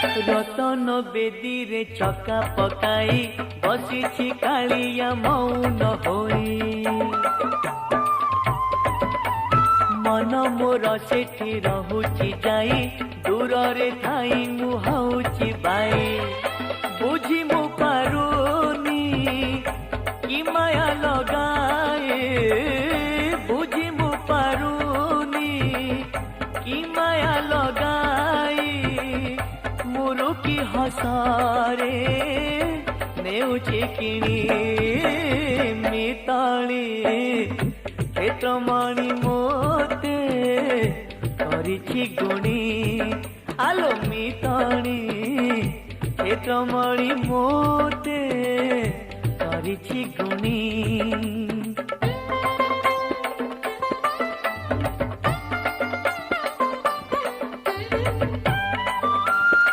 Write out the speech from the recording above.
रतन बेदी रे चका पकाई बसी कालिया मौन होई मन मोर सेठी रहुची जाई दूर रे थाई मुहाउची बाई बुझी मु पारुनी कि माया लगाए बुझी मु पारुनी कि माया लगाई मुरु की हसारे नेउची किणी मिताली क्षेत्रमणि मोते करिछि गुणी आलो मिताली क्षेत्रमणि मोते करिछि गुणी।